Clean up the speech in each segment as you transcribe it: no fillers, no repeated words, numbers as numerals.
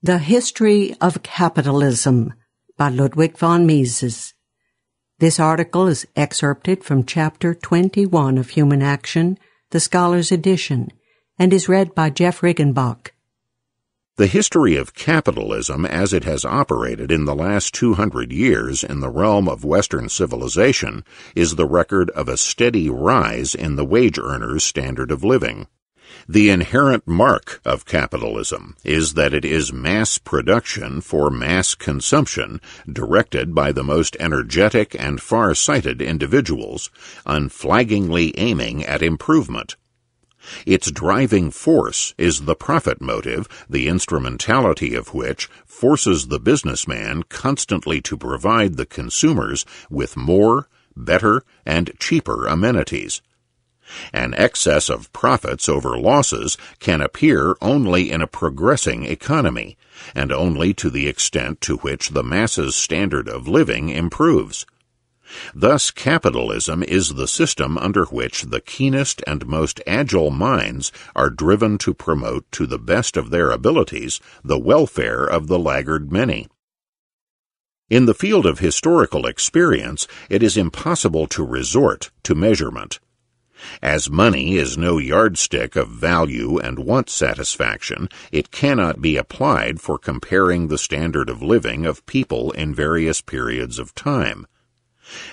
The History of Capitalism by Ludwig von Mises. This article is excerpted from Chapter 21 of Human Action, the Scholar's Edition, and is read by Jeff Riggenbach. The history of capitalism as it has operated in the last 200 years in the realm of Western civilization is the record of a steady rise in the wage earner's standard of living. The inherent mark of capitalism is that it is mass production for mass consumption directed by the most energetic and far-sighted individuals, unflaggingly aiming at improvement. Its driving force is the profit motive, the instrumentality of which forces the businessman constantly to provide the consumers with more, better, and cheaper amenities. An excess of profits over losses can appear only in a progressing economy, and only to the extent to which the masses' standard of living improves. Thus, capitalism is the system under which the keenest and most agile minds are driven to promote to the best of their abilities the welfare of the laggard many. In the field of historical experience, it is impossible to resort to measurement. As money is no yardstick of value and want satisfaction, it cannot be applied for comparing the standard of living of people in various periods of time.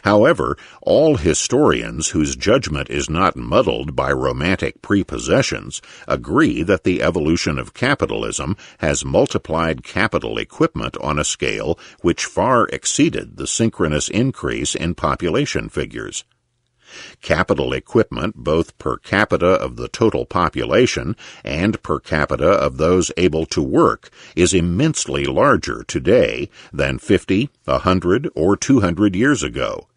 However, all historians whose judgment is not muddled by romantic prepossessions agree that the evolution of capitalism has multiplied capital equipment on a scale which far exceeded the synchronous increase in population figures. Capital equipment, both per capita of the total population and per capita of those able to work, is immensely larger today than 50, 100, or 200 years ago.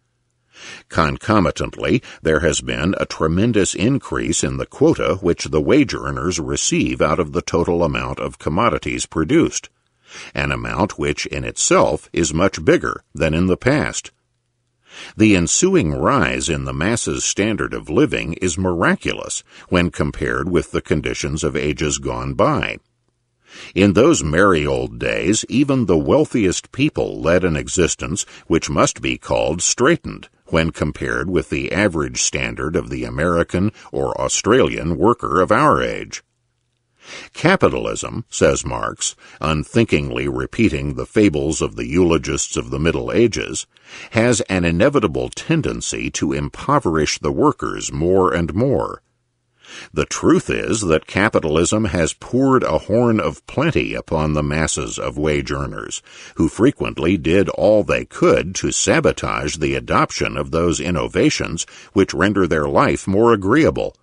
Concomitantly, there has been a tremendous increase in the quota which the wage earners receive out of the total amount of commodities produced, an amount which in itself is much bigger than in the past. The ensuing rise in the masses' standard of living is miraculous when compared with the conditions of ages gone by. In those merry old days, even the wealthiest people led an existence which must be called straitened when compared with the average standard of the American or Australian worker of our age. Capitalism, says Marx, unthinkingly repeating the fables of the eulogists of the Middle Ages, has an inevitable tendency to impoverish the workers more and more. The truth is that capitalism has poured a horn of plenty upon the masses of wage earners, who frequently did all they could to sabotage the adoption of those innovations which render their life more agreeable.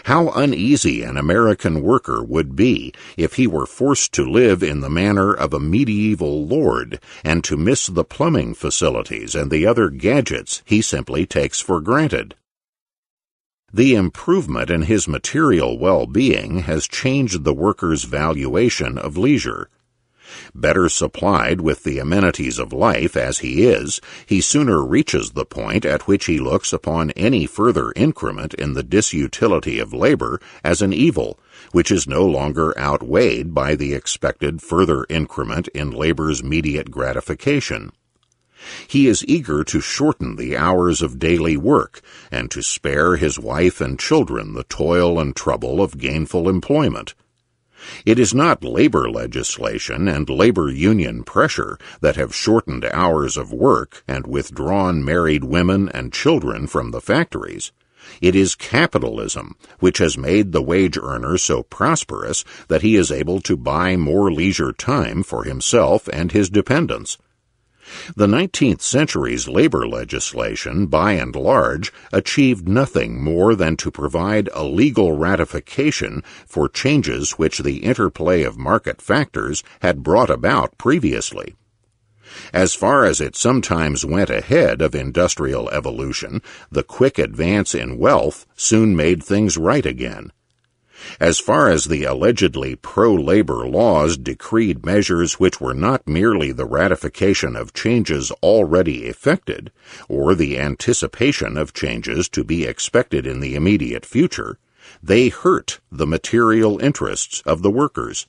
How uneasy an American worker would be if he were forced to live in the manner of a medieval lord and to miss the plumbing facilities and the other gadgets he simply takes for granted. The improvement in his material well-being has changed the worker's valuation of leisure. Better supplied with the amenities of life as he is, he sooner reaches the point at which he looks upon any further increment in the disutility of labor as an evil, which is no longer outweighed by the expected further increment in labor's immediate gratification. He is eager to shorten the hours of daily work and to spare his wife and children the toil and trouble of gainful employment. It is not labor legislation and labor union pressure that have shortened hours of work and withdrawn married women and children from the factories. It is capitalism which has made the wage earner so prosperous that he is able to buy more leisure time for himself and his dependents. The 19th century's labor legislation, by and large, achieved nothing more than to provide a legal ratification for changes which the interplay of market factors had brought about previously. As far as it sometimes went ahead of industrial evolution, the quick advance in wealth soon made things right again. As far as the allegedly pro-labor laws decreed measures which were not merely the ratification of changes already effected, or the anticipation of changes to be expected in the immediate future, they hurt the material interests of the workers.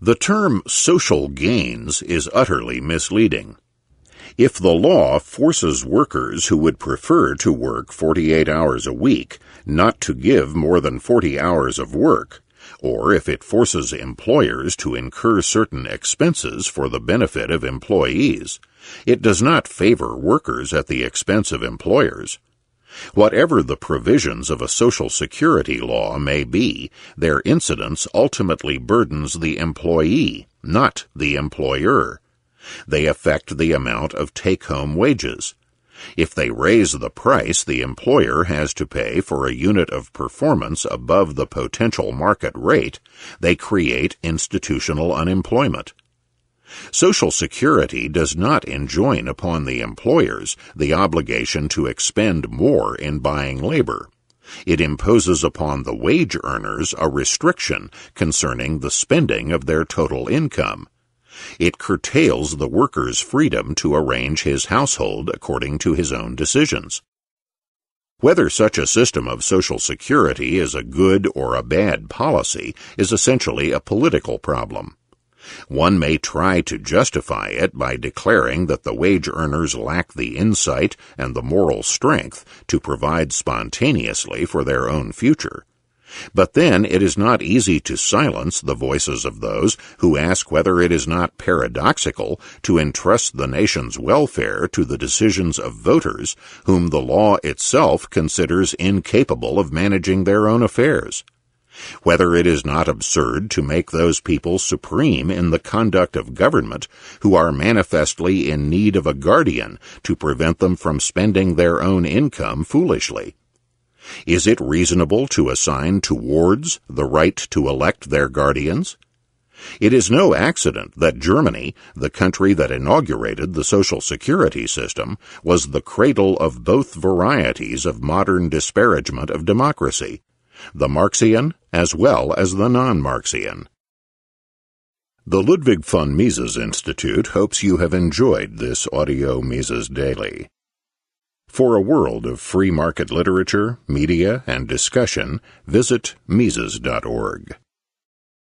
The term social gains is utterly misleading. If the law forces workers who would prefer to work 48 hours a week not to give more than 40 hours of work, or if it forces employers to incur certain expenses for the benefit of employees, it does not favor workers at the expense of employers. Whatever the provisions of a Social Security law may be, their incidence ultimately burdens the employee, not the employer. They affect the amount of take-home wages. If they raise the price the employer has to pay for a unit of performance above the potential market rate, they create institutional unemployment. Social Security does not enjoin upon the employers the obligation to expend more in buying labor. It imposes upon the wage earners a restriction concerning the spending of their total income. It curtails the worker's freedom to arrange his household according to his own decisions. Whether such a system of Social Security is a good or a bad policy is essentially a political problem. One may try to justify it by declaring that the wage earners lack the insight and the moral strength to provide spontaneously for their own future. But then it is not easy to silence the voices of those who ask whether it is not paradoxical to entrust the nation's welfare to the decisions of voters whom the law itself considers incapable of managing their own affairs. Whether it is not absurd to make those people supreme in the conduct of government who are manifestly in need of a guardian to prevent them from spending their own income foolishly. Is it reasonable to assign to wards the right to elect their guardians? It is no accident that Germany, the country that inaugurated the Social Security system, was the cradle of both varieties of modern disparagement of democracy, the Marxian as well as the non-Marxian. The Ludwig von Mises Institute hopes you have enjoyed this audio Mises Daily. For a world of free market literature, media, and discussion, visit Mises.org.